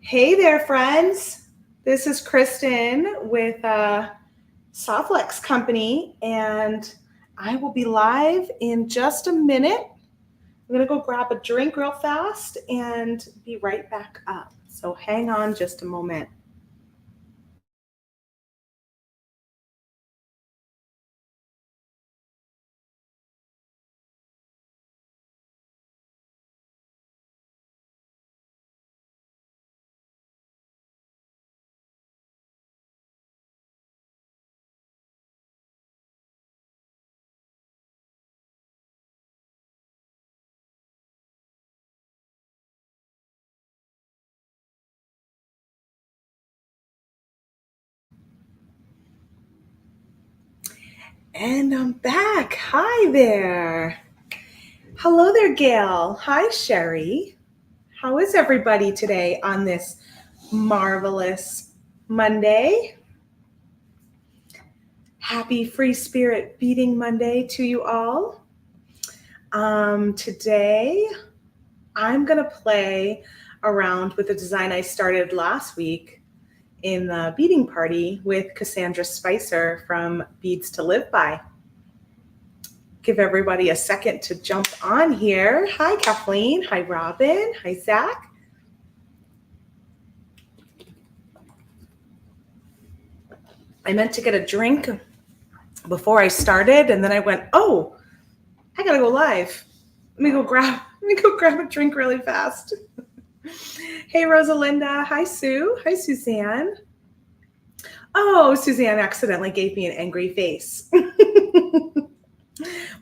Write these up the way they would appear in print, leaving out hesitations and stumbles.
Hey there, friends. This is Kristen with Softlex Company, and I will be live in just a minute. I'm going to go grab a drink real fast and be right back up. So hang on just a moment. And I'm back. Hi there. Hello there, Gail. Hi, Sherry. How is everybody today on this marvelous Monday? Happy Free Spirit Beading Monday to you all. Today, I'm going to play around with a design I started last week in the beading party with Cassandra Spicer from Beads to Live By. Give everybody a second to jump on here. Hi, Kathleen. Hi, Robin. Hi, Zach. I meant to get a drink before I started, and then I went, oh, I gotta go live. Let me go grab a drink really fast. Hey, Rosalinda. Hi, Sue. Hi, Suzanne. Oh, Suzanne accidentally gave me an angry face.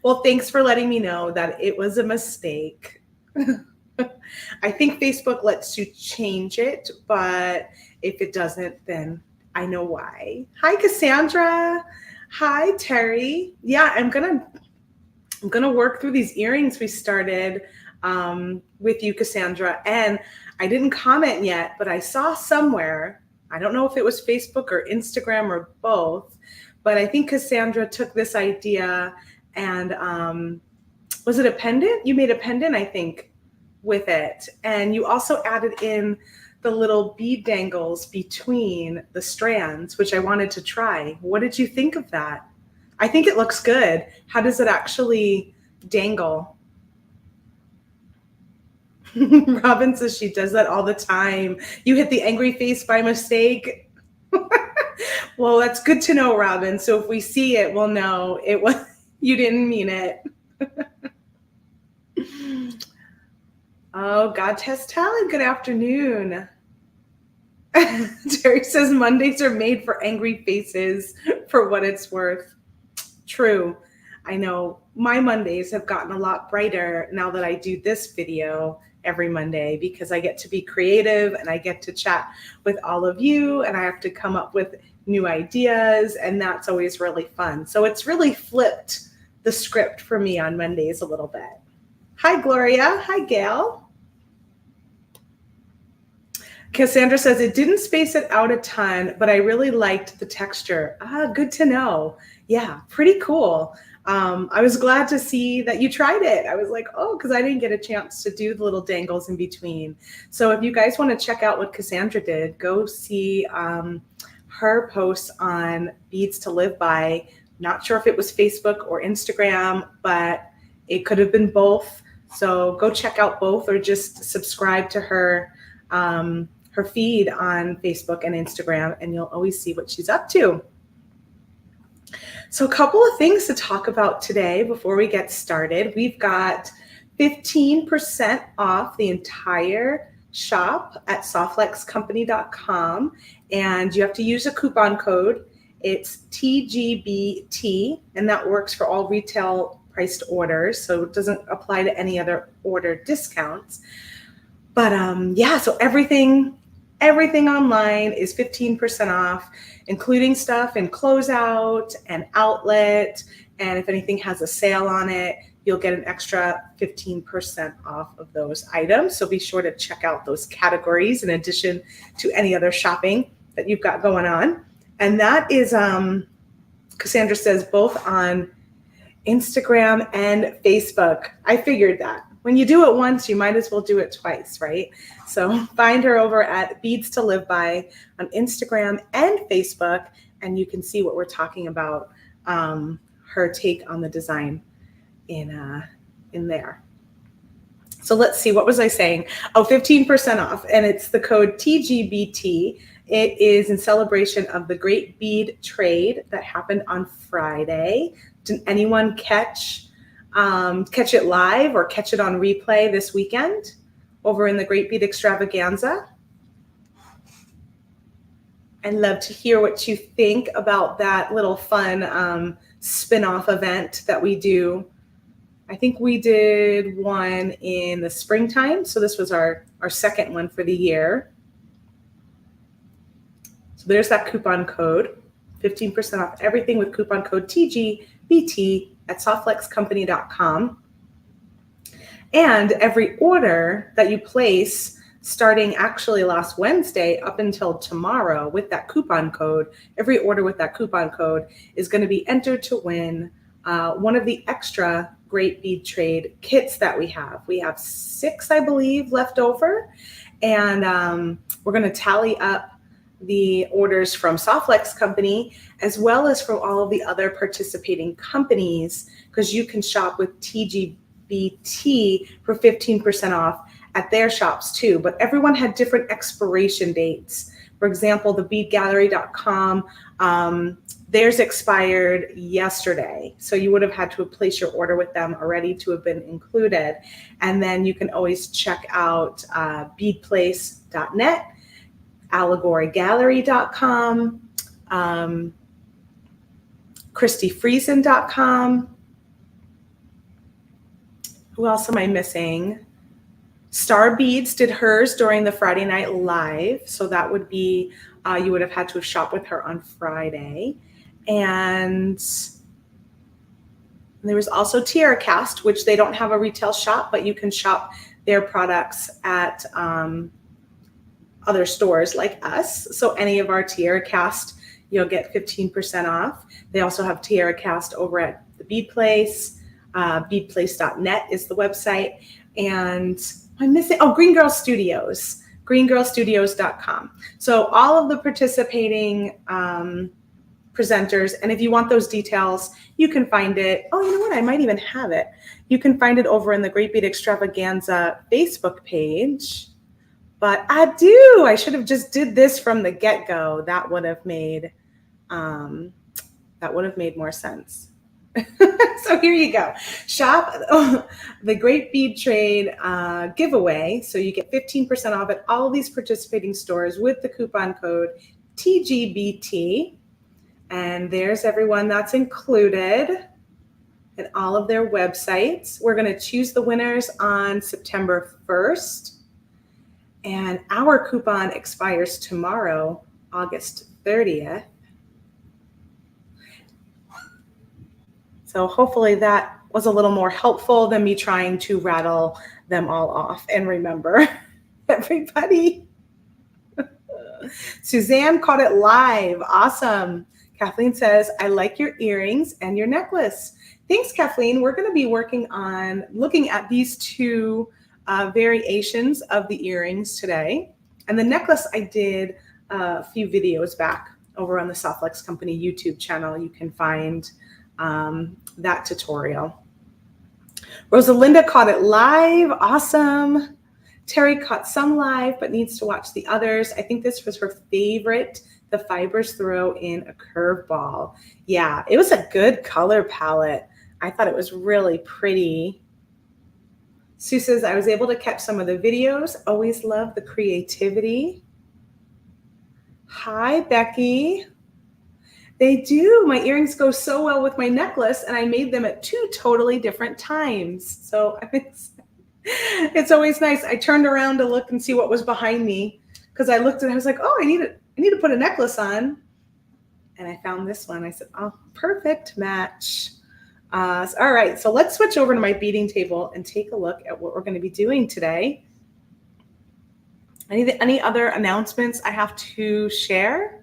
Well, thanks for letting me know that it was a mistake. I think Facebook lets you change it, but if it doesn't, then I know why. Hi, Cassandra. Hi, Terry. Yeah, I'm gonna work through these earrings we started with you, Cassandra. And I didn't comment yet, but I saw somewhere, I don't know if it was Facebook or Instagram or both, but I think Cassandra took this idea and was it a pendant? You made a pendant, I think, with it. And you also added in the little bead dangles between the strands, which I wanted to try. What did you think of that? I think it looks good. How does it actually dangle? Robin says she does that all the time. You hit the angry face by mistake. Well, that's good to know, Robin. So if we see it, we'll know it was you didn't mean it. Oh, God test talent. Good afternoon. Terry says Mondays are made for angry faces, for what it's worth. True. I know my Mondays have gotten a lot brighter now that I do this video every Monday because I get to be creative and I get to chat with all of you and I have to come up with new ideas, and that's always really fun. So it's really flipped the script for me on Mondays a little bit. Hi, Gloria. Hi, Gail. Cassandra says it didn't space it out a ton, but I really liked the texture. Good to know. Yeah, pretty cool. I was glad to see that you tried it. I was like, oh, because I didn't get a chance to do the little dangles in between. So if you guys want to check out what Cassandra did, go see her posts on Beads to Live By. Not sure if it was Facebook or Instagram, but it could have been both. So go check out both or just subscribe to her feed on Facebook and Instagram, and you'll always see what she's up to. So a couple of things to talk about today before we get started. We've got 15% off the entire shop at softlexcompany.com, and you have to use a coupon code. It's TGBT, and that works for all retail priced orders, so it doesn't apply to any other order discounts. But yeah, so everything online is 15% off, including stuff in closeout and outlet. And if anything has a sale on it, you'll get an extra 15% off of those items. So be sure to check out those categories in addition to any other shopping that you've got going on. And that is, Cassandra says, both on Instagram and Facebook. I figured that. when you do it once, you might as well do it twice, right? So find her over at Beads to Live By on Instagram and Facebook, and you can see what we're talking about, her take on the design in there. So let's see, what was I saying? Oh, 15% off, and it's the code TGBT. It is in celebration of the great bead trade that happened on Friday. Did anyone catch it live or catch it on replay this weekend over in the Great Bead Extravaganza? I'd love to hear what you think about that little fun spin-off event that we do. I think we did one in the springtime, so this was our second one for the year. So there's that coupon code, 15% off everything with coupon code TGBT at softflexcompany.com. And every order that you place starting actually last Wednesday up until tomorrow with that coupon code, every order with that coupon code is going to be entered to win one of the extra Great Bead Trade kits that we have. We have 6, I believe, left over. And we're going to tally up the orders from Softflex Company as well as from all of the other participating companies, because you can shop with TGBT for 15% off at their shops too. But everyone had different expiration dates. For example, the beadgallery.com, theirs expired yesterday. So you would have had to place your order with them already to have been included. And then you can always check out beadplace.net, allegorygallery.com, christyfriesen.com. Who else am I missing? Star Beads did hers during the Friday Night Live. So that would be, you would have had to have shopped with her on Friday. And there was also Tiara Cast, which they don't have a retail shop, but you can shop their products at other stores like us. So any of our Tiara Cast, you'll get 15% off. They also have Tiara Cast over at the Bead Place. Beadplace.net is the website. And I'm missing, Green Girl Studios, greengirlstudios.com. So all of the participating presenters, and if you want those details, you can find it. Oh, you know what? I might even have it. You can find it over in the Great Bead Extravaganza Facebook page. But I should have just did this from the get-go. That would have made more sense. So here you go. Shop the Great Bead Trade giveaway. So you get 15% off at all of these participating stores with the coupon code TGBT. And there's everyone that's included in all of their websites. We're going to choose the winners on September 1st. And our coupon expires tomorrow, August 30th. So hopefully that was a little more helpful than me trying to rattle them all off and remember everybody. Suzanne caught it live. Awesome. Kathleen says, I like your earrings and your necklace. Thanks, Kathleen. We're going to be working on looking at these two variations of the earrings today. And the necklace I did a few videos back over on the Softflex Company YouTube channel. You can find that tutorial. Rosalinda caught it live. Awesome. Terry caught some live, but needs to watch the others. I think this was her favorite, the fibers throw in a curveball. Yeah, it was a good color palette. I thought it was really pretty. Sue says, I was able to catch some of the videos. Always love the creativity. Hi, Becky. They do. My earrings go so well with my necklace, and I made them at 2 totally different times. So it's always nice. I turned around to look and see what was behind me because I looked and I was like, oh, I need to put a necklace on. And I found this one. I said, oh, perfect match. All right, so let's switch over to my beading table and take a look at what we're going to be doing today. Any other announcements I have to share?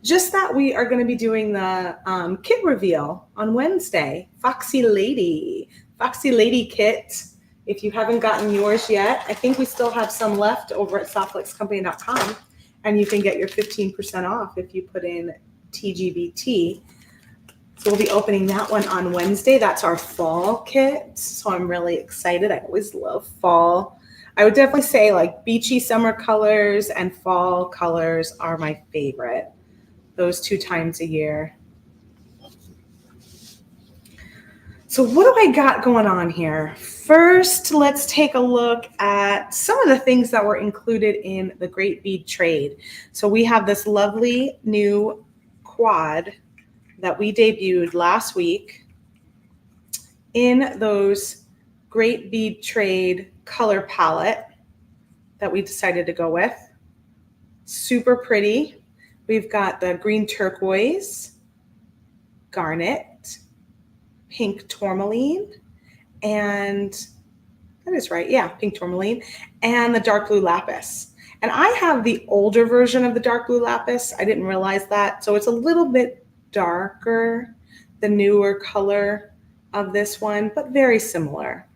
Just that we are going to be doing the kit reveal on Wednesday. Foxy Lady Foxy Lady kit. If you haven't gotten yours yet, I think we still have some left over at softflexcompany.com, and you can get your 15% off if you put in TGBT. So we'll be opening that one on Wednesday. That's our fall kit. So I'm really excited. I always love fall. I would definitely say like beachy summer colors and fall colors are my favorite. Those 2 times a year. So what do I got going on here? First, let's take a look at some of the things that were included in the Great Bead Trade. So we have this lovely new quad that we debuted last week in those Great Bead Trade color palette that we decided to go with. Super pretty. We've got the green turquoise, garnet, pink tourmaline, and that is right, yeah, pink tourmaline, and the dark blue lapis. And I have the older version of the dark blue lapis. I didn't realize that. So it's a little bit darker, the newer color of this one, but very similar.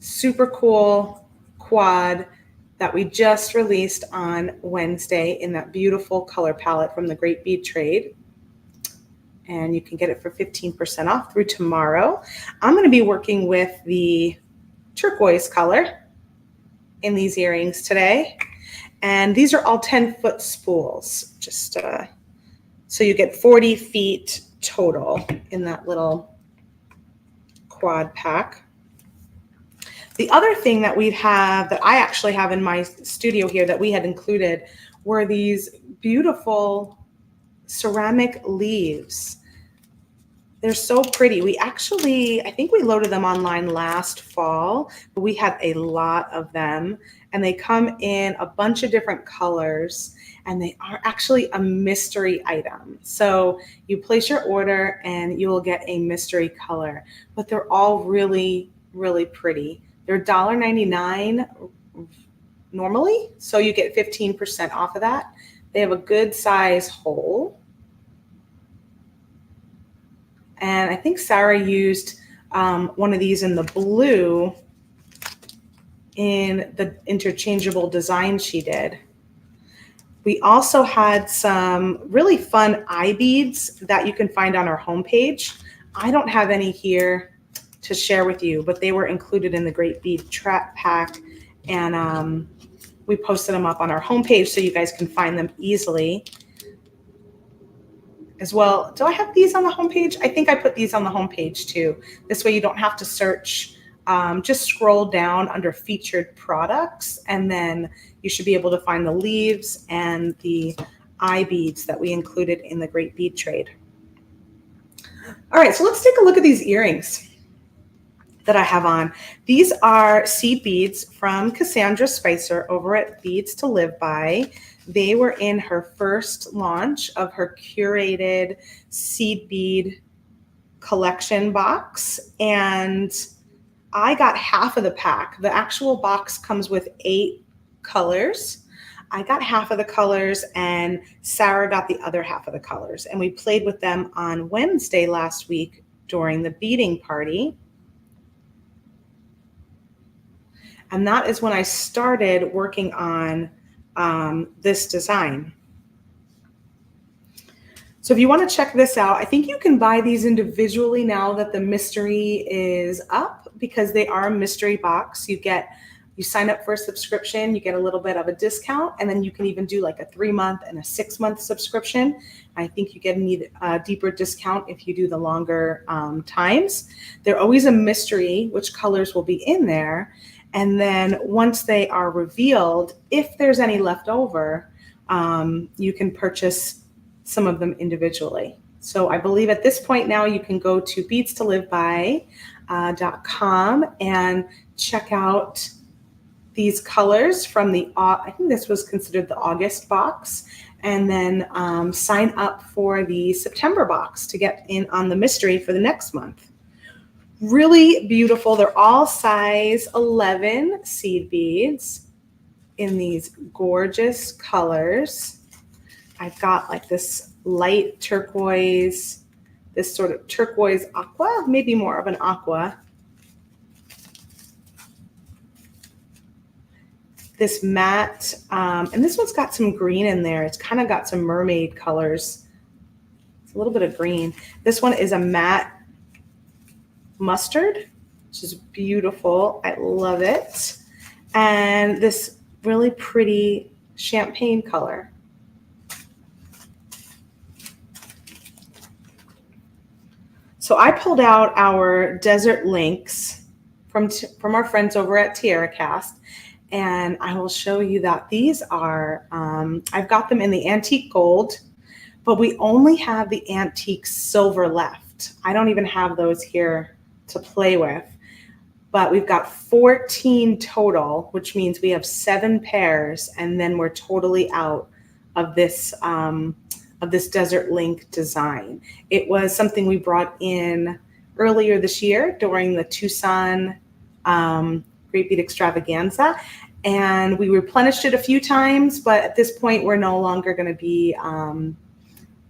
Super cool quad that we just released on Wednesday in that beautiful color palette from the Great Bead Trade. And you can get it for 15% off through tomorrow. I'm going to be working with the turquoise color in these earrings today. And these are all 10-foot spools, just so you get 40 feet total in that little quad pack. The other thing that we have, that I actually have in my studio here that we had included, were these beautiful ceramic leaves. They're so pretty. We actually, I think we loaded them online last fall, but we had a lot of them, and they come in a bunch of different colors, and they are actually a mystery item. So you place your order and you will get a mystery color, but they're all really, really pretty. They're $1.99 normally, so you get 15% off of that. They have a good size hole. And I think Sarah used one of these in the blue in the interchangeable design she did. We also had some really fun eye beads that you can find on our homepage. I don't have any here to share with you, but they were included in the Great Bead Trap Pack, and we posted them up on our homepage so you guys can find them easily as well. Do I have these on the homepage? I think I put these on the homepage too. This way you don't have to search. Just scroll down under featured products, and then you should be able to find the leaves and the eye beads that we included in the Great Bead Trade. All right, so let's take a look at these earrings that I have on. These are seed beads from Cassandra Spicer over at Beads to Live By. They were in her first launch of her curated seed bead collection box, and I got half of the pack. The actual box comes with 8 colors. I got half of the colors, and Sarah got the other half of the colors. And we played with them on Wednesday last week during the beading party. And that is when I started working on this design. So if you want to check this out, I think you can buy these individually now that the mystery is up, because they are a mystery box. You sign up for a subscription, you get a little bit of a discount, and then you can even do like a 3-month and a 6-month subscription. I think you get a deeper discount if you do the longer times. They're always a mystery which colors will be in there. And then once they are revealed, if there's any left over, you can purchase some of them individually. So I believe at this point now you can go to beadstoliveby.com and check out these colors from the, I think this was considered the August box, and then sign up for the September box to get in on the mystery for the next month. Really beautiful. They're all size 11 seed beads in these gorgeous colors. I've got like this light turquoise, this sort of turquoise aqua, maybe more of an aqua. This matte, and this one's got some green in there. It's kind of got some mermaid colors. It's a little bit of green. This one is a matte mustard, which is beautiful. I love it. And this really pretty champagne color. So I pulled out our desert links from our friends over at Tierra Cast, and I will show you that these are, I've got them in the antique gold, but we only have the antique silver left. I don't even have those here to play with, but we've got 14 total, which means we have 7 pairs, and then we're totally out of this desert link design. It was something we brought in earlier this year during the Tucson Great Bead Extravaganza, and we replenished it a few times, but at this point we're no longer going to be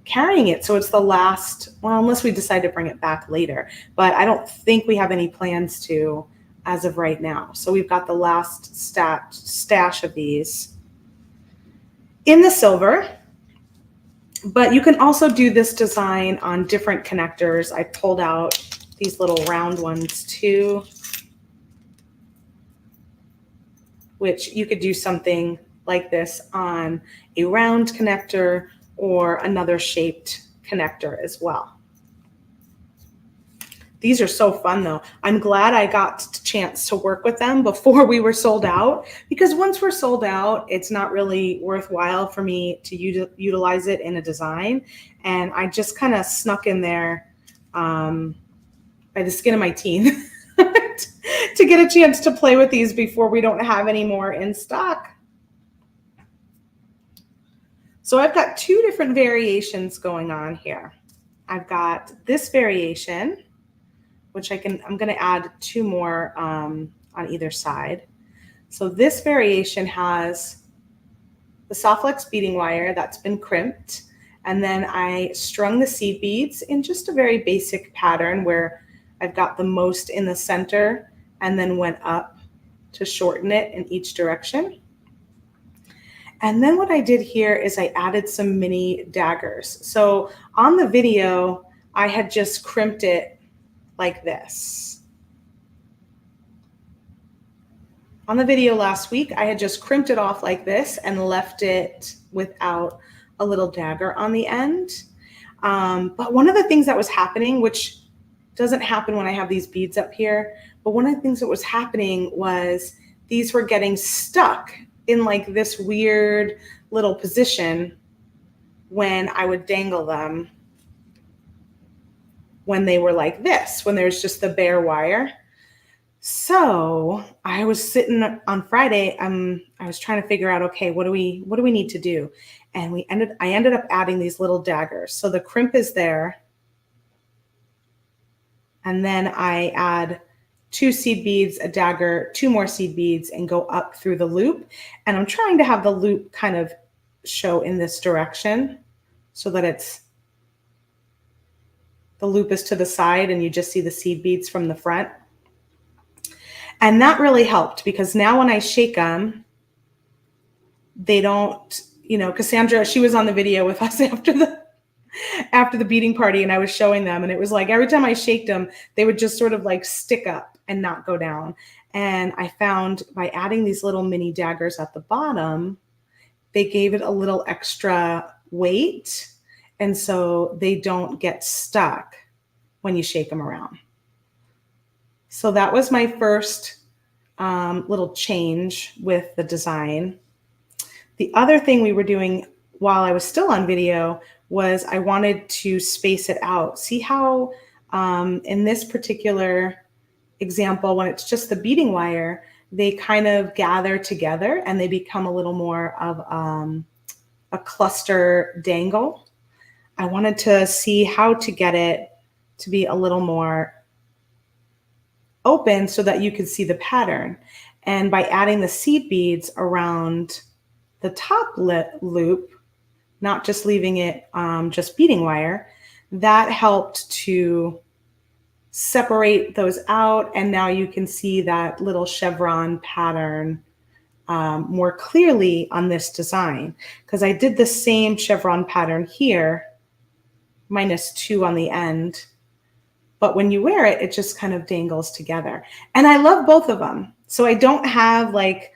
carrying it. So it's the last, well, unless we decide to bring it back later, but I don't think we have any plans to as of right now. So we've got the last stash of these in the silver, but you can also do this design on different connectors. I pulled out these little round ones too, which you could do something like this on a round connector or another shaped connector as well. These are so fun though. I'm glad I got a chance to work with them before we were sold out, because once we're sold out, it's not really worthwhile for me to utilize it in a design. And I just kind of snuck in there by the skin of my teeth to get a chance to play with these before we don't have any more in stock. So I've got 2 different variations going on here. I've got this variation, which I'm going to add 2 more on either side. So this variation has the Softflex beading wire that's been crimped, and then I strung the seed beads in just a very basic pattern where I've got the most in the center and then went up to shorten it in each direction. And then what I did here is I added some mini daggers. So on the video, I had just crimped it like this. On the video last week, I had just crimped it off like this and left it without a little dagger on the end. But one of the things that was happening, which doesn't happen when I have these beads up here, but one of the things that was happening was these were getting stuck in like this weird little position when I would dangle them, when they were like this, when there's just the bare wire. So I was sitting on Friday, I was trying to figure out, okay, what do we need to do? And I ended up adding these little daggers. So the crimp is there. And then I add 2 seed beads, a dagger, 2 more seed beads, and go up through the loop. And I'm trying to have the loop kind of show in this direction so that the loop is to the side and you just see the seed beads from the front. And that really helped, because now when I shake them, they don't, Cassandra, she was on the video with us after the beading party, and I was showing them, and it was like every time I shaked them, they would just sort of like stick up and not go down. And I found by adding these little mini daggers at the bottom, they gave it a little extra weight, and so they don't get stuck when you shake them around. So that was my first little change with the design. The other thing we were doing while I was still on video was I wanted to space it out. See how in this particular example, when it's just the beading wire, they kind of gather together and they become a little more of a cluster dangle. I wanted to see how to get it to be a little more open so that you could see the pattern. And by adding the seed beads around the top loop, not just leaving it just beading wire, that helped to separate those out. And now you can see that little chevron pattern more clearly on this design, because I did the same chevron pattern here, -2 on the end. But when you wear it, it just kind of dangles together. And I love both of them. So I don't have like,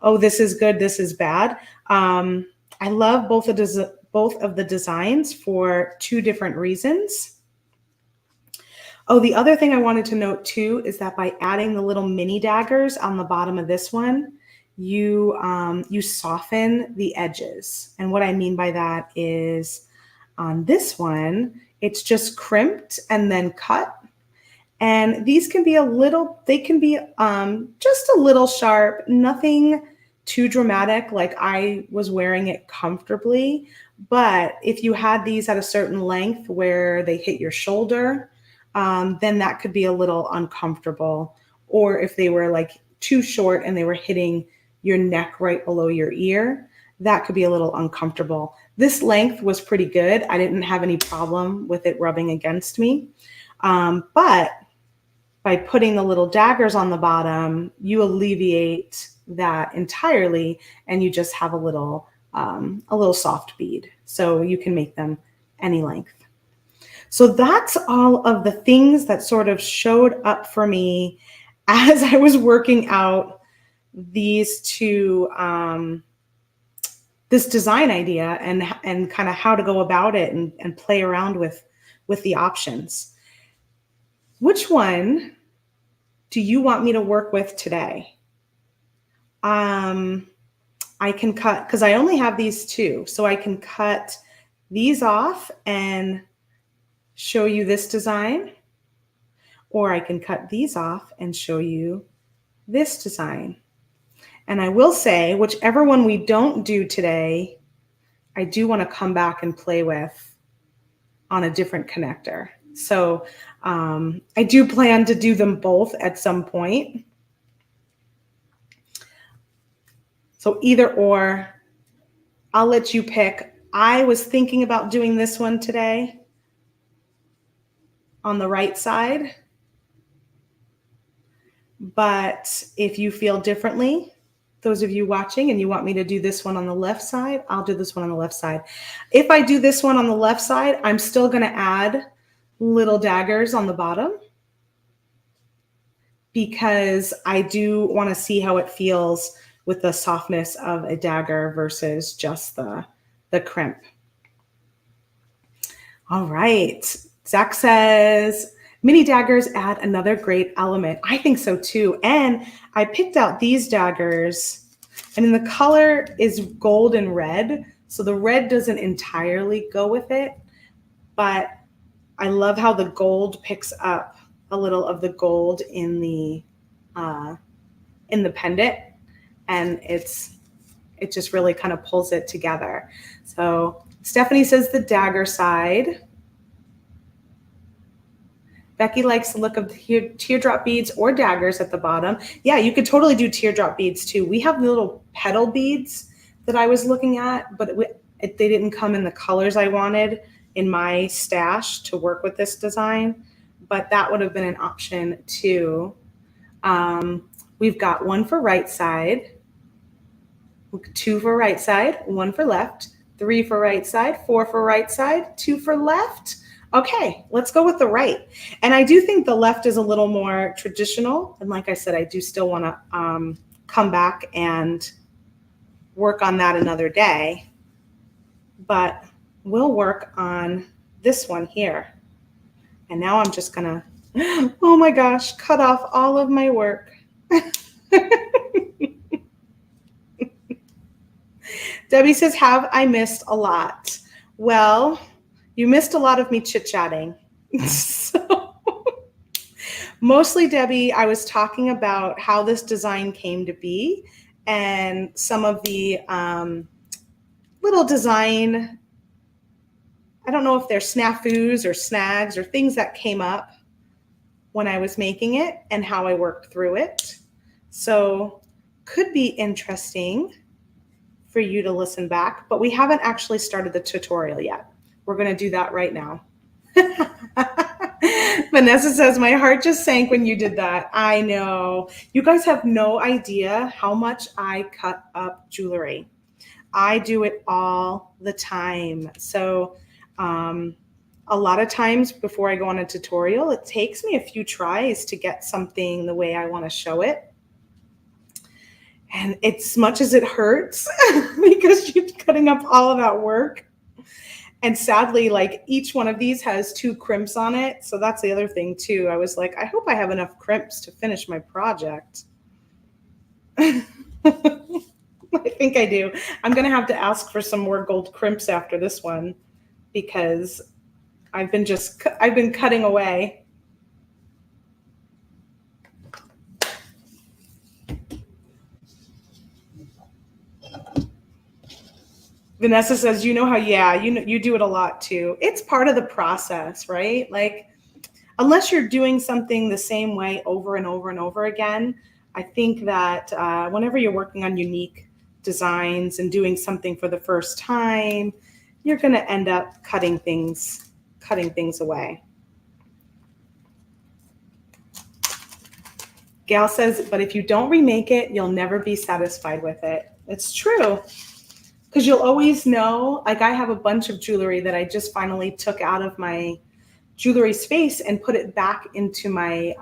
oh, this is good, this is bad. I love both of the designs for two different reasons. Oh, the other thing I wanted to note too is that by adding the little mini daggers on the bottom of this one, you soften the edges. And what I mean by that is on this one, it's just crimped and then cut. And these can be just a little sharp, nothing too dramatic, like I was wearing it comfortably. But if you had these at a certain length where they hit your shoulder, then that could be a little uncomfortable. Or if they were like too short and they were hitting your neck right below your ear, that could be a little uncomfortable. This length was pretty good. I didn't have any problem with it rubbing against me. But by putting the little daggers on the bottom, you alleviate that entirely, and you just have a little soft bead. So you can make them any length. So that's all of the things that sort of showed up for me as I was working out these two, this design idea and kind of how to go about it and play around with the options. Which one do you want me to work with today? I can cut, because I only have these two, so I can cut these off and show you this design, or I can cut these off and show you this design. And I will say, whichever one we don't do today, I do want to come back and play with on a different connector. So I do plan to do them both at some point. So either or, I'll let you pick. I was thinking about doing this one today on the right side, but if you feel differently, those of you watching, and you want me to do this one on the left side, I'll do this one on the left side. If I do this one on the left side, I'm still going to add little daggers on the bottom because I do want to see how it feels with the softness of a dagger versus just the crimp. All right. Zach says, mini daggers add another great element. I think so too. And I picked out these daggers, and then the color is gold and red. So the red doesn't entirely go with it, but I love how the gold picks up a little of the gold in the pendant, and it just really kind of pulls it together. So Stephanie says the dagger side. Becky likes the look of the teardrop beads or daggers at the bottom. Yeah, you could totally do teardrop beads too. We have the little petal beads that I was looking at, but they didn't come in the colors I wanted in my stash to work with this design, but that would have been an option too. We've got one for right side, 2 for right side, 1 for left, 3 for right side, 4 for right side, 2 for left. Okay, let's go with the right. And I do think the left is a little more traditional. And like I said, I do still want to come back and work on that another day. But we'll work on this one here. And now I'm just going to, oh my gosh, cut off all of my work. Debbie says, have I missed a lot? Well, you missed a lot of me chit-chatting. So, mostly, Debbie, I was talking about how this design came to be and some of the little design, I don't know if they're snafus or snags or things that came up when I was making it and how I worked through it. So, could be interesting for you to listen back, but we haven't actually started the tutorial yet. We're going to do that right now. Vanessa says, my heart just sank when you did that. I know. You guys have no idea how much I cut up jewelry. I do it all the time. So, a lot of times before I go on a tutorial, it takes me a few tries to get something the way I want to show it. And as much as it hurts because you're cutting up all of that work. And sadly, like each one of these has 2 crimps on it. So that's the other thing too. I was like, I hope I have enough crimps to finish my project. I think I do. I'm going to have to ask for some more gold crimps after this one because I've been cutting away. Vanessa says, you know how, yeah, you do it a lot too. It's part of the process, right? Like, unless you're doing something the same way over and over and over again, I think that whenever you're working on unique designs and doing something for the first time, you're going to end up cutting things away. Gail says, but if you don't remake it, you'll never be satisfied with it. It's true. Because you'll always know, like I have a bunch of jewelry that I just finally took out of my jewelry space and put it back into my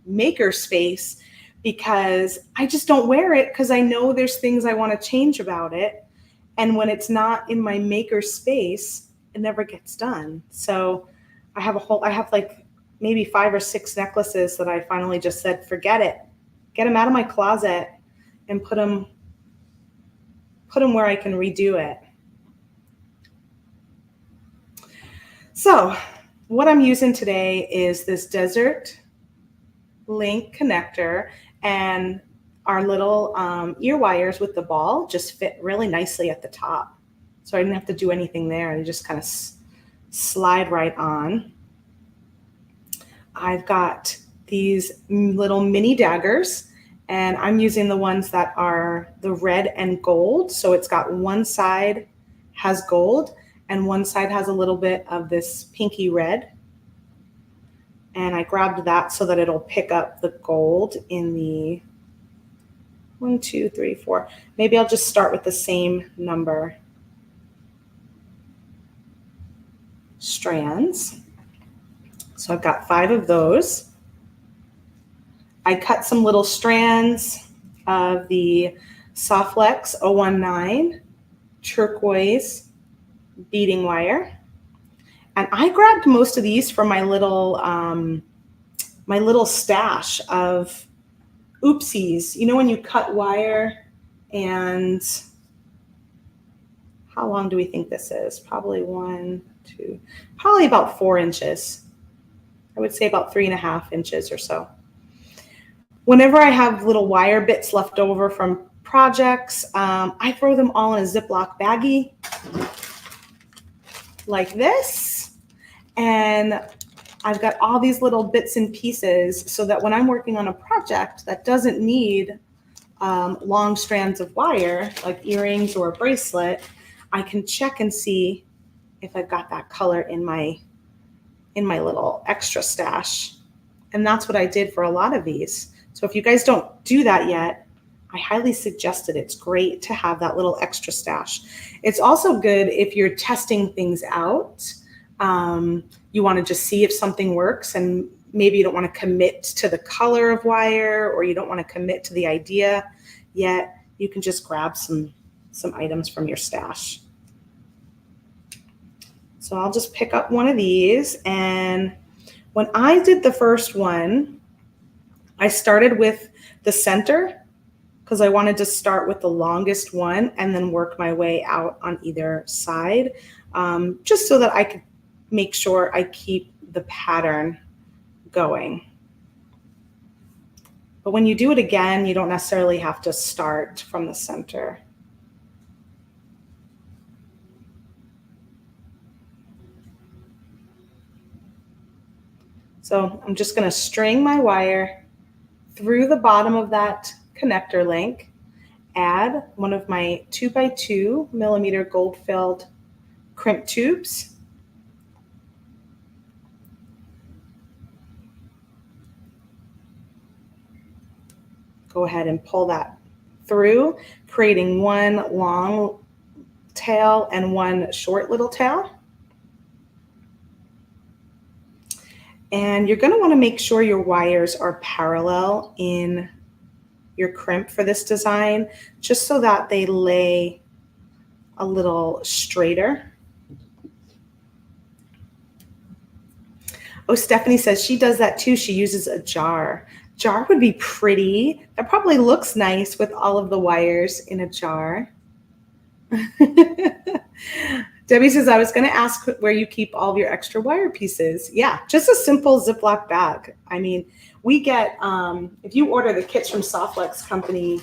maker space because I just don't wear it because I know there's things I want to change about it. And when it's not in my maker space, it never gets done. So I have like maybe 5 or 6 necklaces that I finally just said, forget it. Get them out of my closet and put them where I can redo it. So what I'm using today is this desert link connector, and our little ear wires with the ball just fit really nicely at the top. So I didn't have to do anything there. I just kind of slide right on. I've got these little mini daggers, and I'm using the ones that are the red and gold. So it's got one side has gold and one side has a little bit of this pinky red. And I grabbed that so that it'll pick up the gold in the 1, 2, 3, 4. Maybe I'll just start with the same number strands. So I've got 5 of those. I cut some little strands of the Softlex 019 turquoise beading wire. And I grabbed most of these from my little stash of oopsies. You know when you cut wire, and how long do we think this is? Probably 1, 2, probably about 4 inches. I would say about 3.5 inches or so. Whenever I have little wire bits left over from projects, I throw them all in a Ziploc baggie like this. And I've got all these little bits and pieces so that when I'm working on a project that doesn't need long strands of wire, like earrings or a bracelet, I can check and see if I've got that color in my little extra stash. And that's what I did for a lot of these. So if you guys don't do that yet, I highly suggest it. It's great to have that little extra stash. It's also good if you're testing things out. You want to just see if something works, and maybe you don't want to commit to the color of wire, or you don't want to commit to the idea yet. You can just grab some items from your stash. So I'll just pick up one of these, and when I did the first one, I started with the center because I wanted to start with the longest one and then work my way out on either side, just so that I could make sure I keep the pattern going. But when you do it again, you don't necessarily have to start from the center. So I'm just going to string my wire through the bottom of that connector link, add one of my 2x2 millimeter gold filled crimp tubes, go ahead and pull that through, creating one long tail and one short little tail. And you're going to want to make sure your wires are parallel in your crimp for this design, just so that they lay a little straighter. Oh, Stephanie says she does that too. She uses a jar. Jar would be pretty. That probably looks nice with all of the wires in a jar. Debbie says, I was going to ask where you keep all of your extra wire pieces. Yeah, just a simple Ziploc bag. I mean, we get, if you order the kits from Softlex Company,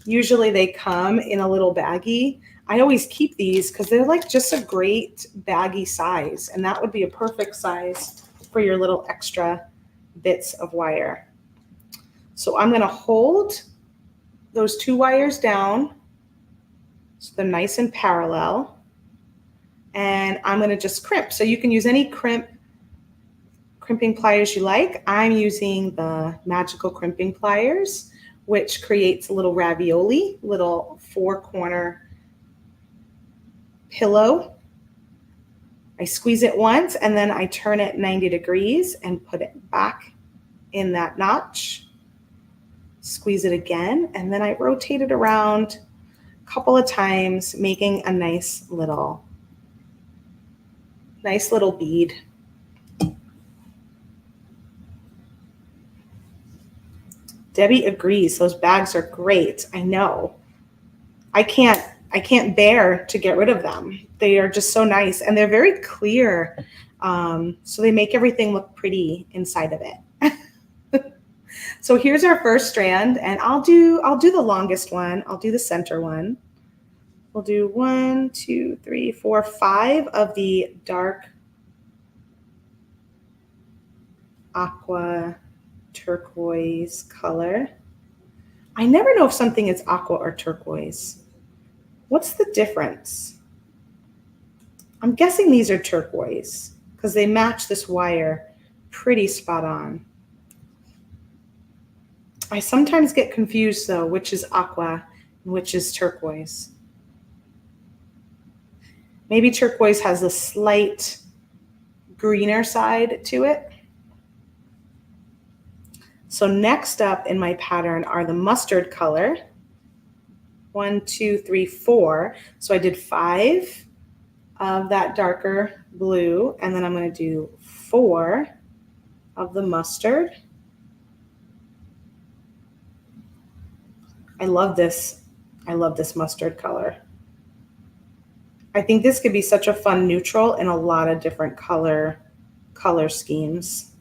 usually they come in a little baggie. I always keep these because they're like just a great baggy size. And that would be a perfect size for your little extra bits of wire. So I'm going to hold those two wires down so they're nice and parallel. And I'm going to just crimp. So you can use any crimping pliers you like. I'm using the magical crimping pliers, which creates a little ravioli, little 4-corner pillow. I squeeze it once and then I turn it 90 degrees and put it back in that notch. Squeeze it again, and then I rotate it around a couple of times, making a nice little bead. Debbie agrees. Those bags are great. I know. I can't bear to get rid of them. They are just so nice, and they're very clear. So they make everything look pretty inside of it. So here's our first strand, and I'll do the longest one. I'll do the center one. We'll do 1, 2, 3, 4, 5 of the dark aqua turquoise color. I never know if something is aqua or turquoise. What's the difference? I'm guessing these are turquoise because they match this wire pretty spot on. I sometimes get confused though, which is aqua and which is turquoise. Maybe turquoise has a slight greener side to it. So next up in my pattern are the mustard color. 1, 2, 3, 4. So I did 5 of that darker blue, and then I'm going to do 4 of the mustard. I love this mustard color. I think this could be such a fun neutral in a lot of different color schemes.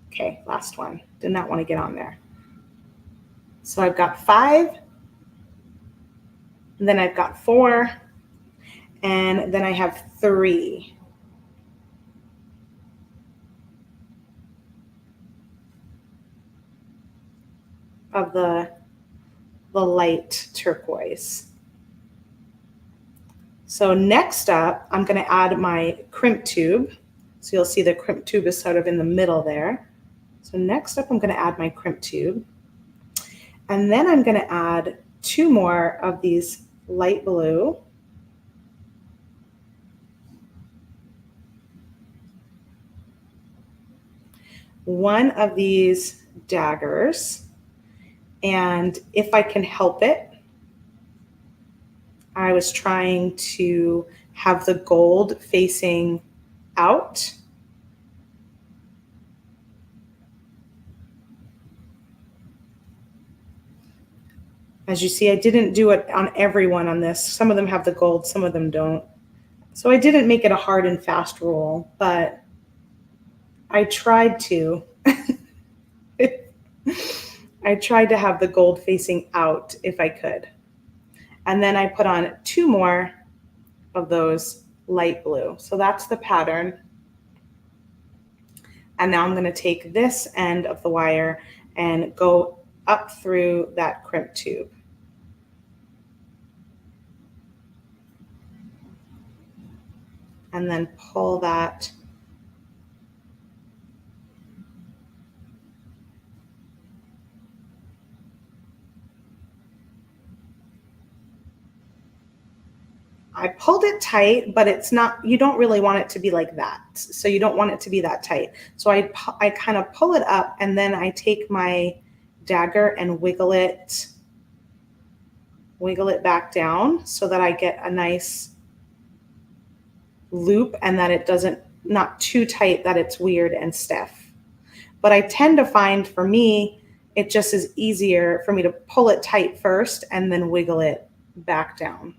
Okay, last one. Did not want to get on there. So I've got 5, and then I've got 4, and then I have 3. Of the light turquoise. So next up, I'm going to add my crimp tube. So you'll see the crimp tube is sort of in the middle there. So next up, I'm going to add my crimp tube. And then I'm going to add 2 more of these light blue. One of these daggers. And if I can help it, I was trying to have the gold facing out. As you see, I didn't do it on every one on this. Some of them have the gold, some of them don't. So I didn't make it a hard and fast rule, but I tried to. I tried to have the gold facing out if I could. And then I put on 2 more of those light blue. So that's the pattern. And now I'm going to take this end of the wire and go up through that crimp tube. and then pull that I pulled it tight, but it's not, you don't really want it to be like that. So you don't want it to be that tight. So I kind of pull it up, and then I take my dagger and wiggle it back down so that I get a nice loop, and that it doesn't, not too tight that it's weird and stiff. But I tend to find, for me, it just is easier for me to pull it tight first and then wiggle it back down.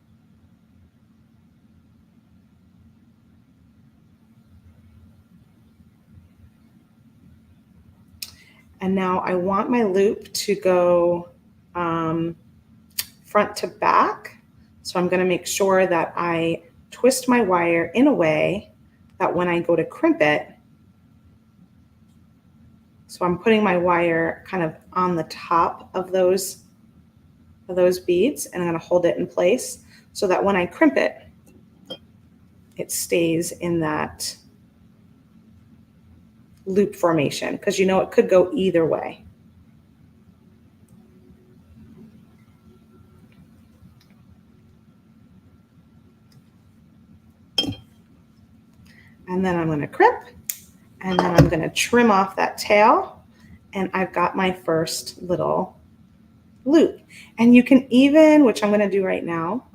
And now I want my loop to go front to back. So I'm going to make sure that I twist my wire in a way that when I go to crimp it, so I'm putting my wire kind of on the top of those beads, and I'm going to hold it in place so that when I crimp it, it stays in that loop formation, because you know it could go either way. And then I'm going to crimp, and then I'm going to trim off that tail, and I've got my first little loop. And you can even, which I'm going to do right now,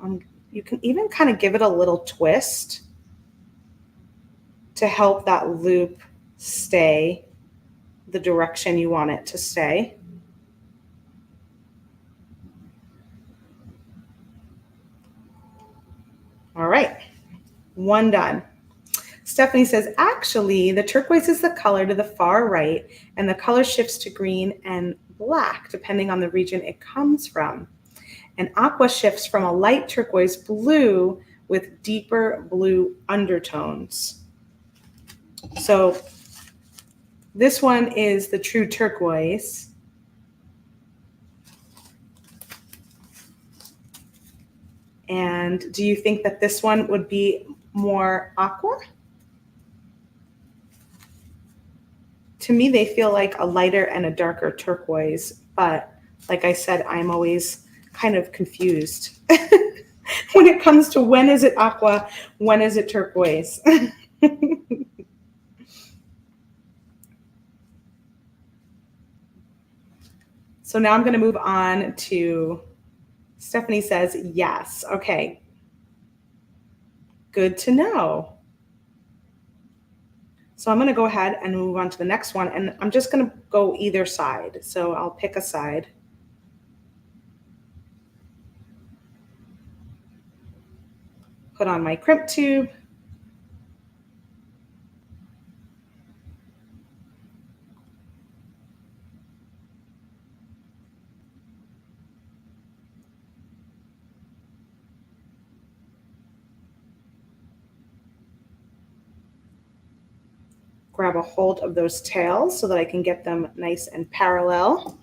you can even kind of give it a little twist to help that loop stay the direction you want it to stay. All right, one done. Stephanie says, actually, the turquoise is the color to the far right, and the color shifts to green and black depending on the region it comes from. And aqua shifts from a light turquoise blue with deeper blue undertones. So this one is the true turquoise. And do you think that this one would be more aqua? To me, they feel like a lighter and a darker turquoise, but like I said, I'm always kind of confused when it comes to when is it aqua, when is it turquoise. So now I'm going to move on to, Stephanie says, yes. Okay. Good to know. So I'm going to go ahead and move on to the next one, and I'm just going to go either side. So I'll pick a side. Put on my crimp tube. Grab a hold of those tails so that I can get them nice and parallel.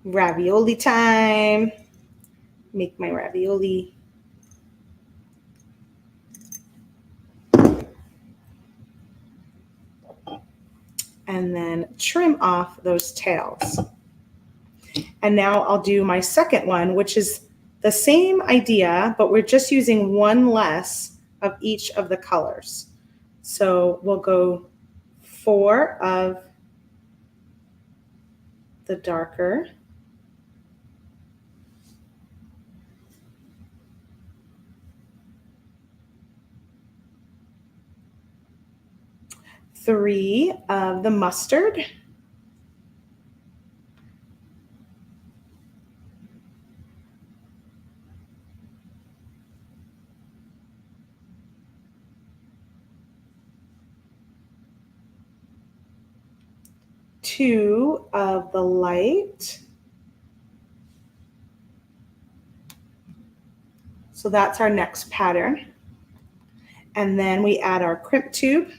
Ravioli time. Make my ravioli. And then trim off those tails. And now I'll do my second one, which is the same idea, but we're just using one less of each of the colors. So we'll go 4 of the darker, three of the mustard, two of the light. So that's our next pattern. And then we add our crimp tube.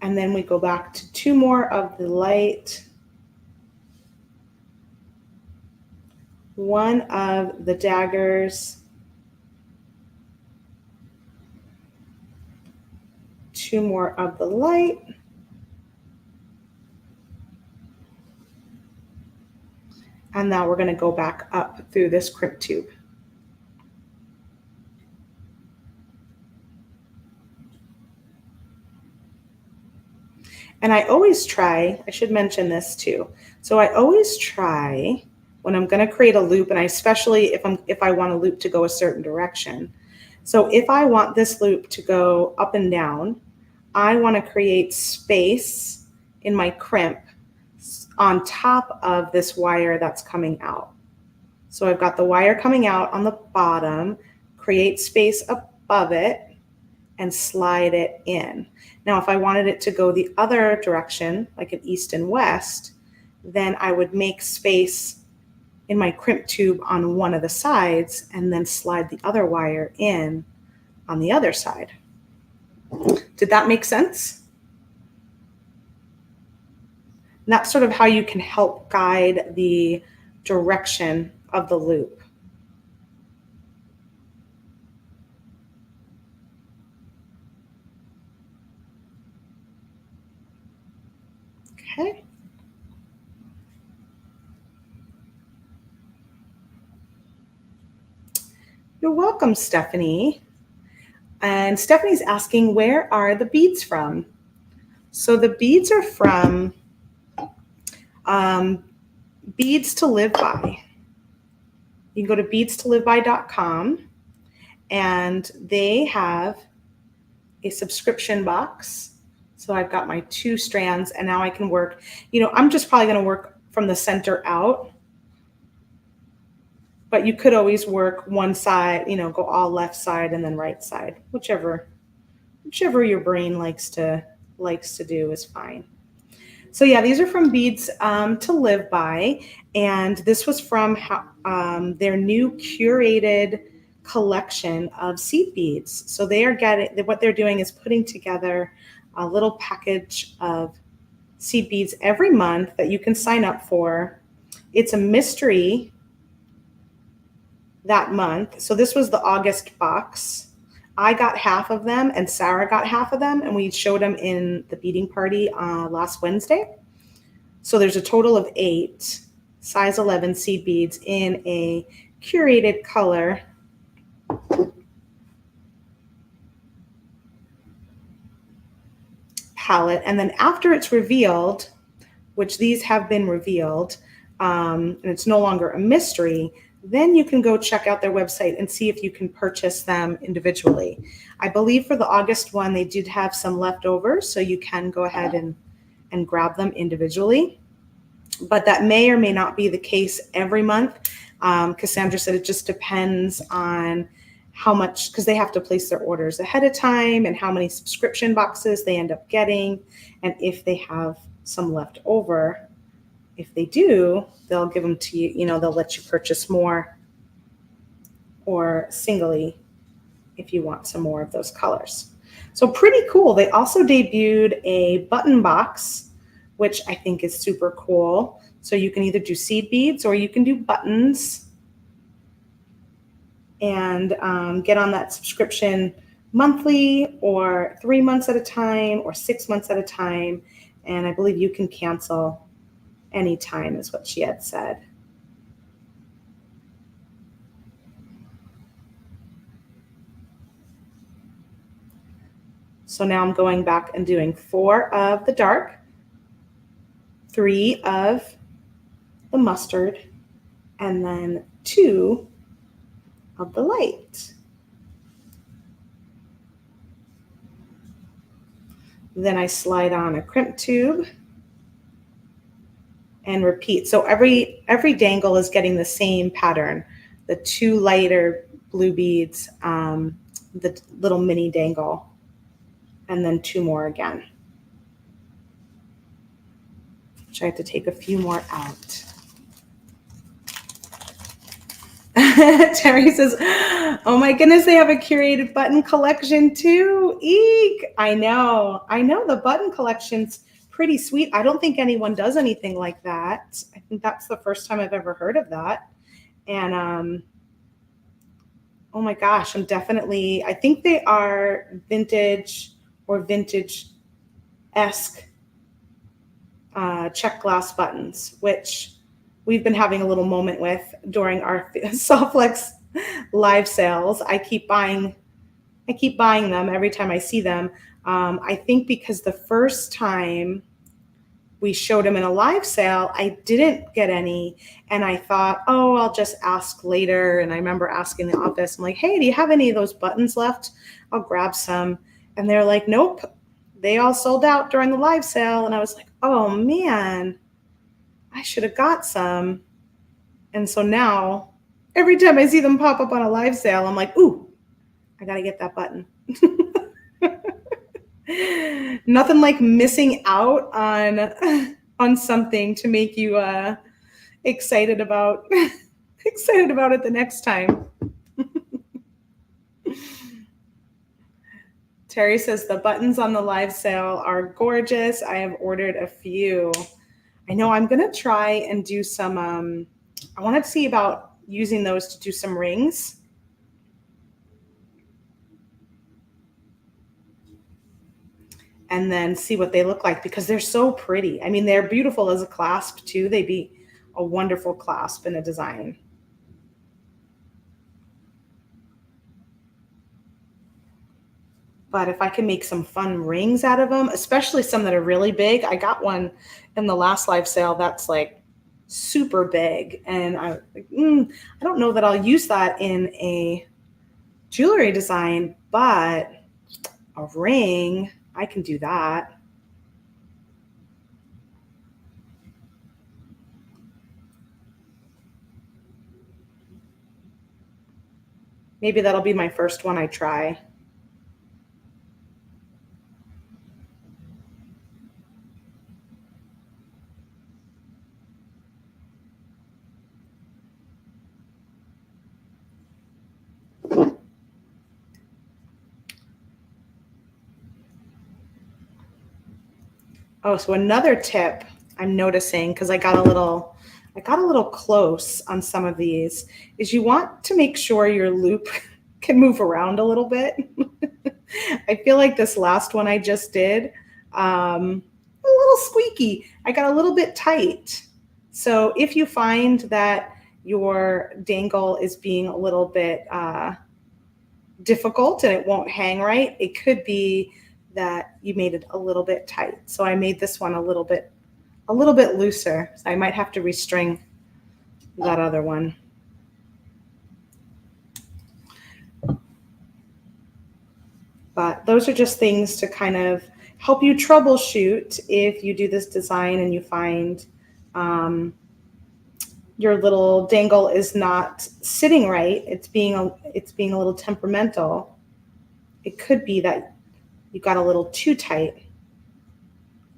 And then we go back to 2 more of the light. one of the daggers, 2 more of the light, and now we're going to go back up through this crimp tube. And I always try, I should mention this too. So I always try when I'm going to create a loop, and I especially if I want a loop to go a certain direction. So if I want this loop to go up and down, I want to create space in my crimp on top of this wire that's coming out. So I've got the wire coming out on the bottom, create space above it, and slide it in. Now, if I wanted it to go the other direction, like an east and west, then I would make space in my crimp tube on one of the sides and then slide the other wire in on the other side. Did that make sense? And that's sort of how you can help guide the direction of the loop. Okay. You're welcome, Stephanie. And Stephanie's asking, where are the beads from? So the beads are from Beads to Live By. You can go to beadstoliveby.com, and they have a subscription box. So I've got my 2 strands, and now I can work, I'm just probably going to work from the center out. But you could always work one side, go all left side and then right side, whichever your brain likes to do is fine. So yeah, these are from Beads to Live By, and this was from their new curated collection of seed beads. So what they're doing is putting together a little package of seed beads every month that you can sign up for. It's a mystery that month. So this was the August box. I got half of them and Sarah got half of them, and we showed them in the beading party last Wednesday. So there's a total of 8 size 11 seed beads in a curated color. Palette. And then after it's revealed, which these have been revealed, and it's no longer a mystery, then you can go check out their website and see if you can purchase them individually. I believe for the August one, they did have some leftovers, so you can go ahead and grab them individually. But that may or may not be the case every month. Cassandra said it just depends on how much, because they have to place their orders ahead of time, and how many subscription boxes they end up getting, and if they have some left over. If they do, they'll give them to you, they'll let you purchase more, or singly if you want some more of those colors. So pretty cool. They also debuted a button box, which I think is super cool. So you can either do seed beads or you can do buttons, and get on that subscription monthly, or 3 months at a time, or 6 months at a time. And I believe you can cancel anytime is what she had said. So now I'm going back and doing 4 of the dark, 3 of the mustard, and then 2 of the light. Then I slide on a crimp tube and repeat. So every dangle is getting the same pattern. The 2 lighter blue beads, the little mini dangle, and then 2 more again. Which I have to take a few more out. Terry says, oh my goodness, they have a curated button collection too. Eek! I know the button collection's pretty sweet. I don't think anyone does anything like that. I think that's the first time I've ever heard of that. And oh my gosh, I think they are vintage or vintage-esque check glass buttons, which we've been having a little moment with during our Softflex live sales. I keep buying them every time I see them. I think because the first time we showed them in a live sale, I didn't get any. And I thought, oh, I'll just ask later. And I remember asking the office, I'm like, hey, do you have any of those buttons left? I'll grab some. And they're like, nope, they all sold out during the live sale. And I was like, oh man, I should have got some. And so now every time I see them pop up on a live sale, I'm like, ooh, I got to get that button. Nothing like missing out on something to make you excited about excited about it the next time. Terry says the buttons on the live sale are gorgeous. I have ordered a few. I know I'm gonna try and do some. I want to see about using those to do some rings. And then see what they look like because they're so pretty. I mean, they're beautiful as a clasp too. They'd be a wonderful clasp in a design. But if I can make some fun rings out of them, especially some that are really big. I got one in the last live sale that's like super big. And I don't know that I'll use that in a jewelry design, but a ring, I can do that. Maybe that'll be my first one I try. Oh, so another tip I'm noticing because I got a little close on some of these is you want to make sure your loop can move around a little bit. I feel like this last one I just did, a little squeaky. I got a little bit tight. So if you find that your dangle is being a little bit difficult and it won't hang right, it could be that you made it a little bit tight. So I made this one a little bit looser. So I might have to restring that other one. But those are just things to kind of help you troubleshoot if you do this design and you find your little dangle is not sitting right. It's being a little temperamental. It could be that you got a little too tight,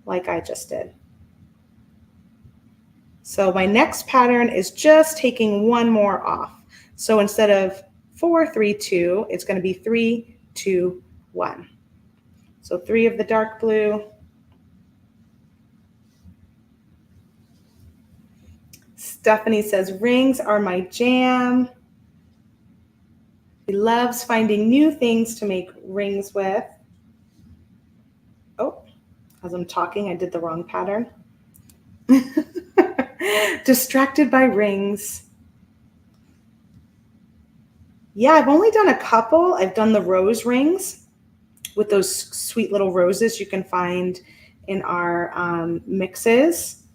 like I just did. So my next pattern is just taking one more off. So instead of 4, 3, 2, it's going to be 3, 2, 1. So 3 of the dark blue. Stephanie says, rings are my jam. She loves finding new things to make rings with. Oh, as I'm talking, I did the wrong pattern. Distracted by rings. Yeah, I've only done a couple. I've done the rose rings with those sweet little roses you can find in our mixes,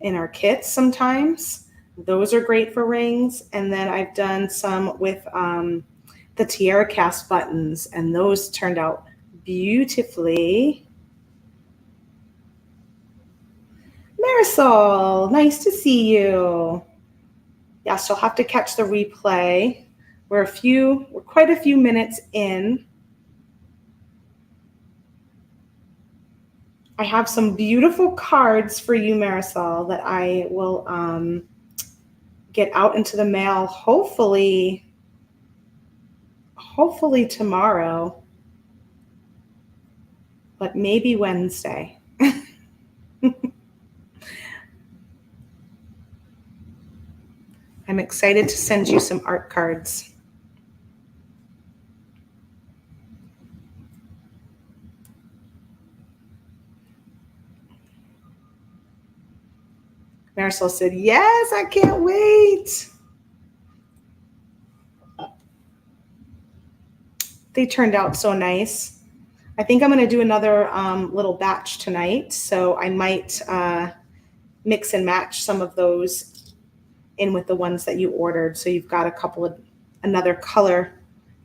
in our kits sometimes. Those are great for rings. And then I've done some with the Tiara cast buttons, and those turned out beautifully. Marisol, nice to see you. Yes, you'll have to catch the replay. We're quite a few minutes in. I have some beautiful cards for you, Marisol, that I will get out into the mail hopefully tomorrow, but maybe Wednesday. I'm excited to send you some art cards. Marisol said, yes, I can't wait. They turned out so nice. I think I'm going to do another little batch tonight. So I might mix and match some of those in with the ones that you ordered. So you've got a couple of another color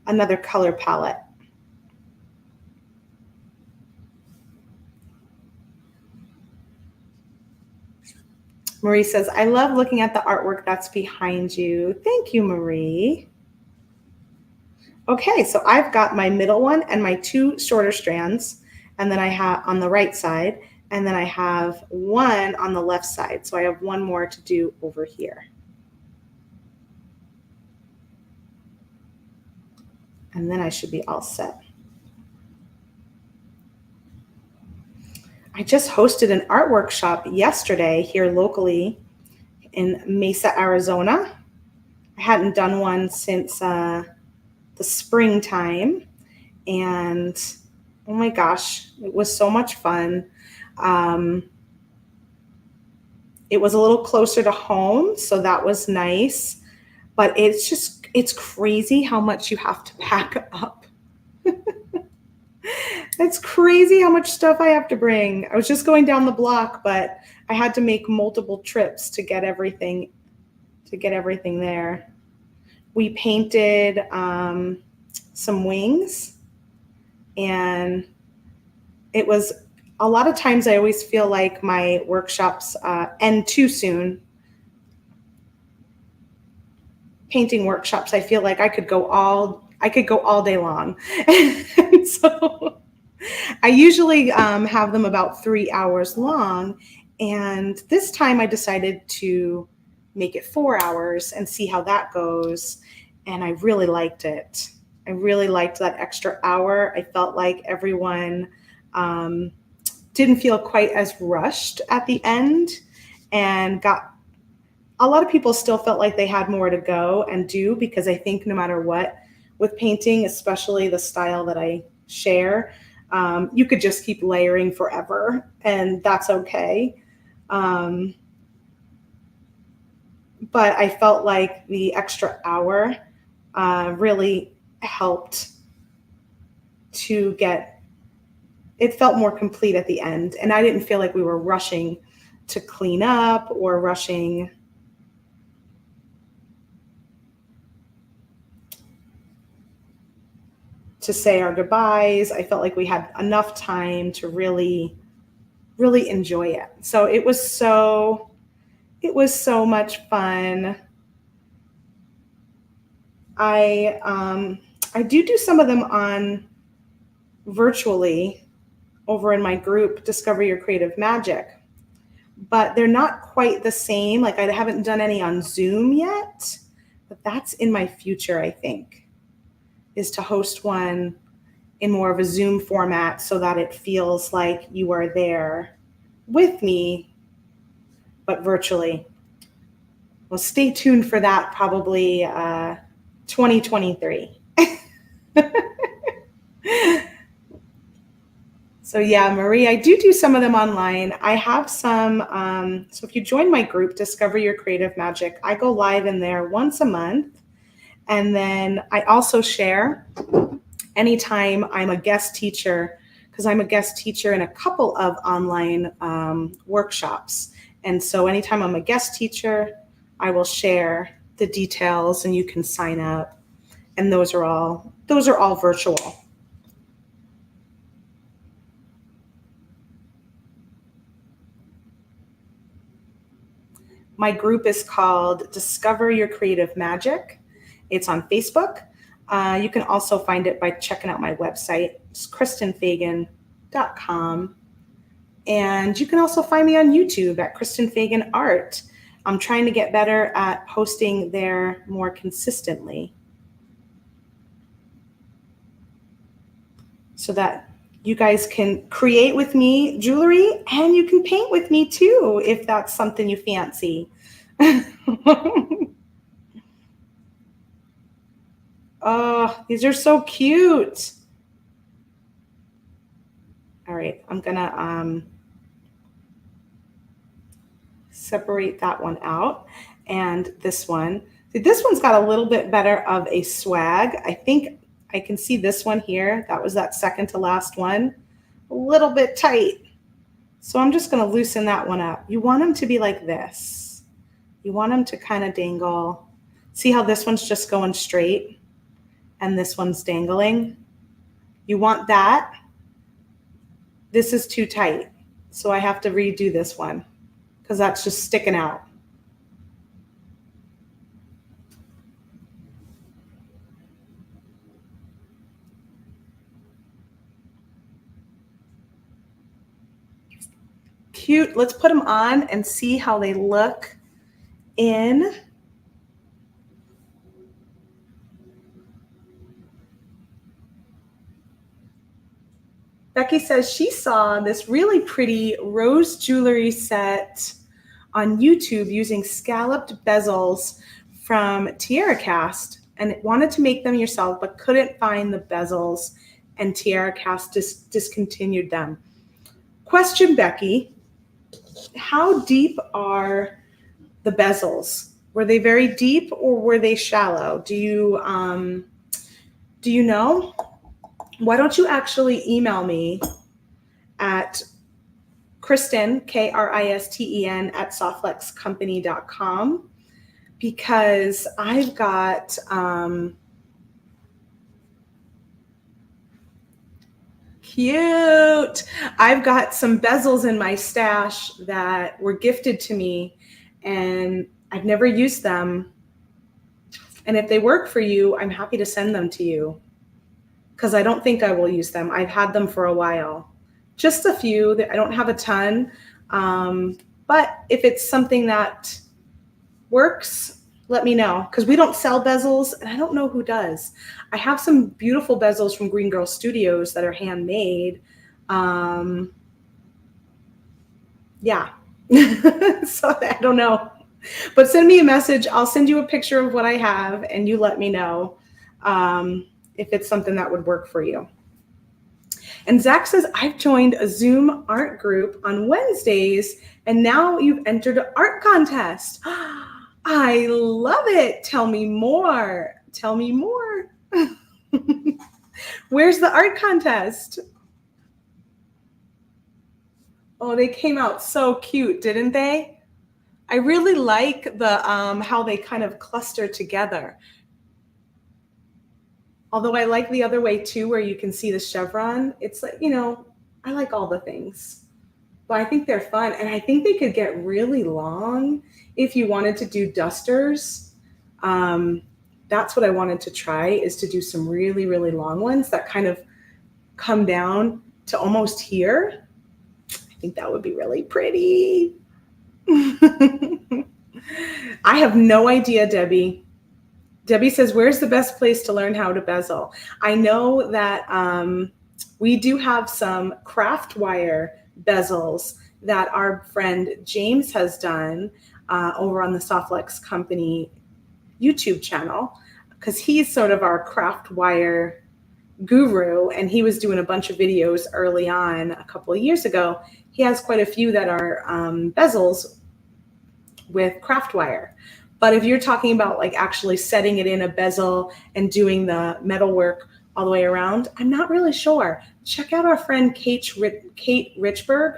palette. Marie says, I love looking at the artwork that's behind you. Thank you, Marie. Okay, so I've got my middle one and my two shorter strands, and then I have on the right side, and then I have one on the left side. So I have one more to do over here. And then I should be all set. I just hosted an art workshop yesterday here locally in Mesa, Arizona. I hadn't done one since the springtime, and oh my gosh, it was so much fun. It was a little closer to home, so that was nice, but it's crazy how much you have to pack up. It's crazy how much stuff I have to bring. I was just going down the block, but I had to make multiple trips to get everything there. We painted some wings, and it was a lot of times I always feel like my workshops end too soon. Painting workshops, I feel like I could go all day long. And so I usually have them about 3 hours long. And this time I decided to make it 4 hours and see how that goes. And I really liked it. I really liked that extra hour. I felt like everyone didn't feel quite as rushed at the end, and a lot of people still felt like they had more to go and do, because I think no matter what, with painting, especially the style that I share, you could just keep layering forever, and that's okay. But I felt like the extra hour really helped to it felt more complete at the end. And I didn't feel like we were rushing to clean up or rushing to say our goodbyes. I felt like we had enough time to really, really enjoy it. So it was so much fun. I do some of them on virtually over in my group, Discover Your Creative Magic, but they're not quite the same. Like, I haven't done any on Zoom yet, but that's in my future, I think, is to host one in more of a Zoom format so that it feels like you are there with me, but virtually. Well, stay tuned for that, probably 2023. So yeah, Marie, I do some of them online. I have some, so if you join my group, Discover Your Creative Magic, I go live in there once a month. And then I also share anytime I'm a guest teacher, because I'm a guest teacher in a couple of online workshops. And so anytime I'm a guest teacher, I will share the details and you can sign up. And those are all virtual. My group is called Discover Your Creative Magic. It's on Facebook. You can also find it by checking out my website. It's KristenFagan.com. And you can also find me on YouTube at Kristen Fagan Art. I'm trying to get better at posting there more consistently, so that you guys can create with me jewelry and you can paint with me too, if that's something you fancy. Oh, these are so cute. All right, I'm gonna separate that one out. And this one, see, this one's got a little bit better of a swag. I think I can see this one here. That was that second to last one. A little bit tight. So I'm just gonna loosen that one up. You want them to be like this. You want them to kind of dangle. See how this one's just going straight and this one's dangling? You want that. This is too tight. So I have to redo this one because that's just sticking out. Cute. Let's put them on and see how they look in. Becky says she saw this really pretty rose jewelry set on YouTube using scalloped bezels from Tiara Cast and wanted to make them yourself but couldn't find the bezels and Tiara Cast discontinued them. Question, Becky, how deep are the bezels? Were they very deep or were they shallow? Do you know? Why don't you actually email me at Kristen, Kristen, at softflexcompany.com because I've got cute. I've got some bezels in my stash that were gifted to me and I've never used them. And if they work for you, I'm happy to send them to you because I don't think I will use them. I've had them for a while. Just a few. I don't have a ton. But if it's something that works, let me know because we don't sell bezels and I don't know who does. I have some beautiful bezels from Green Girl Studios that are handmade. Yeah. So I don't know. But send me a message. I'll send you a picture of what I have and you let me know if it's something that would work for you. And Zach says, I've joined a Zoom art group on Wednesdays and now you've entered an art contest. I love it. Tell me more. Tell me more. Where's the art contest? Oh, they came out so cute, didn't they? I really like the how they kind of cluster together. Although I like the other way too, where you can see the chevron. It's like, I like all the things. But I think they're fun. And I think they could get really long if you wanted to do dusters. That's what I wanted to try is to do some really, really long ones that kind of come down to almost here. I think that would be really pretty. I have no idea, Debbie. Debbie says, where's the best place to learn how to bezel? I know that we do have some craft wire bezels that our friend James has done over on the Softflex Company YouTube channel because he's sort of our craft wire guru and he was doing a bunch of videos early on a couple of years ago. He has quite a few that are bezels with craft wire. But if you're talking about like actually setting it in a bezel and doing the metal work all the way around, I'm not really sure. Check out our friend Kate Richberg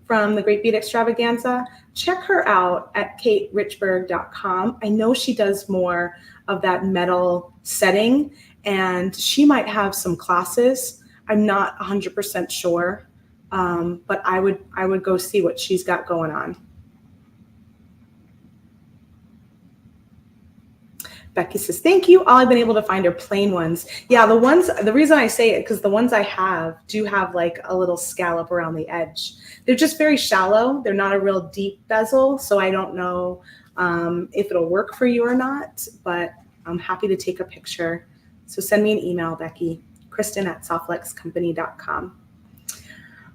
from the Great Bead Extravaganza. Check her out at katerichberg.com. I know she does more of that metal setting and she might have some classes. I'm not 100% sure, but I would go see what she's got going on. Becky says, thank you. All I've been able to find are plain ones. Yeah, the reason I say it, because the ones I have do have like a little scallop around the edge. They're just very shallow. They're not a real deep bezel. So I don't know if it'll work for you or not, but I'm happy to take a picture. So send me an email, Becky, Kristen at softflexcompany.com.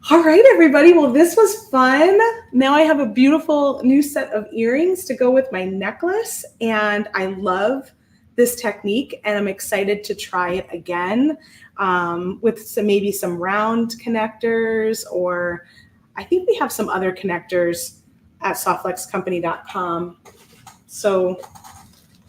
All right, everybody. Well, this was fun. Now I have a beautiful new set of earrings to go with my necklace. And I love this technique, and I'm excited to try it again with maybe some round connectors, or I think we have some other connectors at softflexcompany.com. So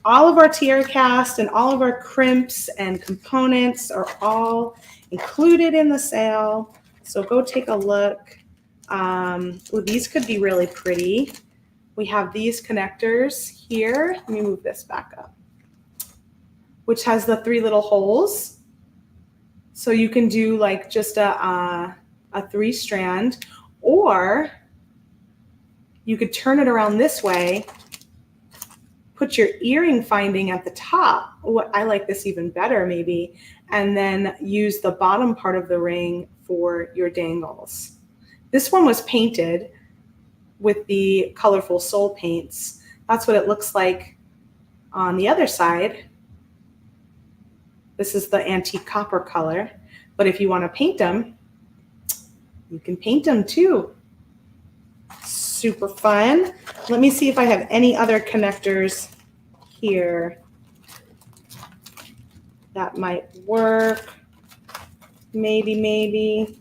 all of our tiara cast and all of our crimps and components are all included in the sale. So go take a look. Ooh, these could be really pretty. We have these connectors here. Let me move this back up, which has the 3 little holes. So you can do like just a 3-strand, or you could turn it around this way, put your earring finding at the top. What I like this even better maybe, and then use the bottom part of the ring for your dangles. This one was painted with the colorful soul paints. That's what it looks like on the other side. This is the antique copper color, but if you want to paint them, you can paint them too. Super fun. Let me see if I have any other connectors here that might work. Maybe.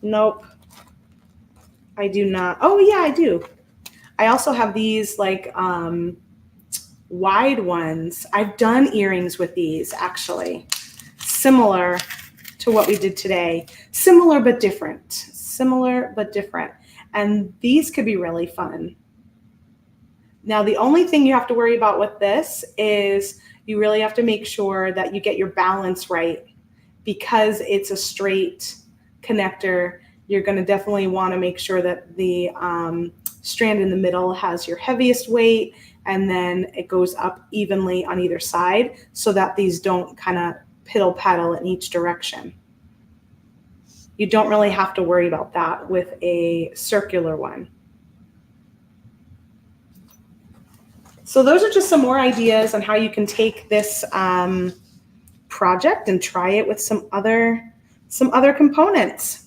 Nope. I do not. Oh yeah, I do. I also have these like wide ones. I've done earrings with these actually. Similar to what we did today. Similar but different. Similar but different. And these could be really fun. Now, the only thing you have to worry about with this is you really have to make sure that you get your balance right, because it's a straight connector. You're going to definitely want to make sure that the strand in the middle has your heaviest weight, and then it goes up evenly on either side so that these don't kind of piddle paddle in each direction. You don't really have to worry about that with a circular one. So those are just some more ideas on how you can take this project and try it with some other components.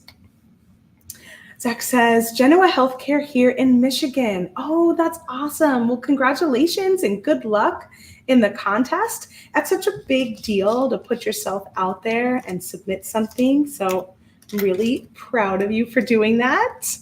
Zach says, Genoa Healthcare here in Michigan. Oh, that's awesome. Well, congratulations and good luck in the contest. That's such a big deal to put yourself out there and submit something. So I'm really proud of you for doing that.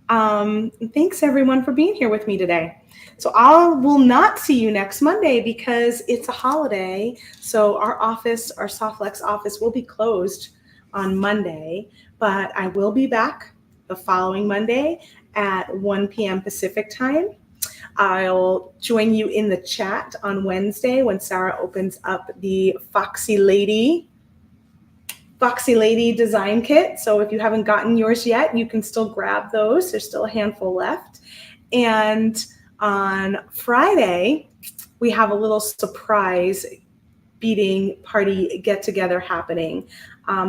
Thanks everyone for being here with me today. So I will not see you next Monday because it's a holiday. So our office, our SoftFlex office, will be closed on Monday, but I will be back the following Monday at 1 p.m. Pacific time. I'll join you in the chat on Wednesday when Sarah opens up the Foxy Lady design kit. So if you haven't gotten yours yet, you can still grab those. There's still a handful left. And on Friday, we have a little surprise beading party get together happening.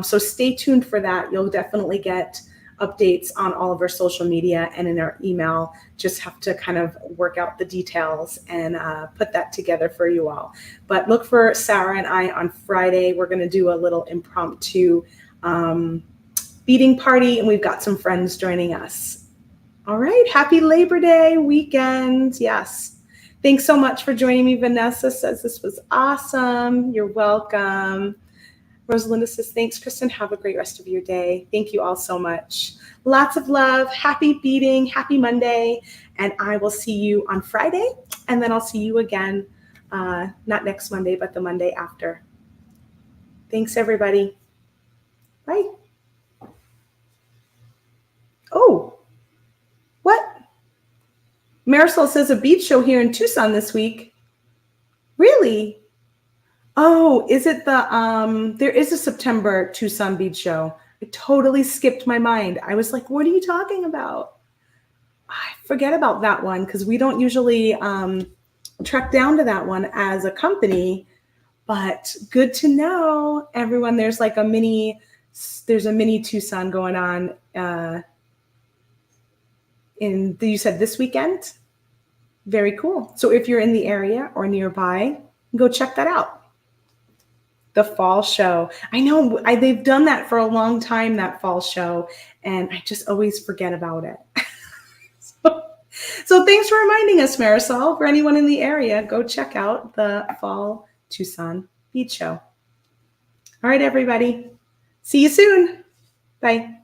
So stay tuned for that. You'll definitely get updates on all of our social media and in our email. Just have to kind of work out the details and put that together for you all. But look for Sarah and I on Friday. We're going to do a little impromptu beading party, and we've got some friends joining us. All right. Happy Labor Day weekend. Yes. Thanks so much for joining me. Vanessa says this was awesome. You're welcome. Rosalinda says, thanks, Kristen. Have a great rest of your day. Thank you all so much. Lots of love. Happy beading. Happy Monday. And I will see you on Friday. And then I'll see you again, not next Monday, but the Monday after. Thanks, everybody. Bye. Oh, what? Marisol says a bead show here in Tucson this week. Really? Oh, is it the, there is a September Tucson bead show. I totally skipped my mind. I was like, what are you talking about? I forget about that one because we don't usually trek down to that one as a company, but good to know, everyone. There's like a mini Tucson going on you said this weekend? Very cool. So if you're in the area or nearby, go check that out. The fall show. I know they've done that for a long time, that fall show, and I just always forget about it. So thanks for reminding us, Marisol. For anyone in the area, go check out the Fall Tucson Bead Show. All right, everybody. See you soon. Bye.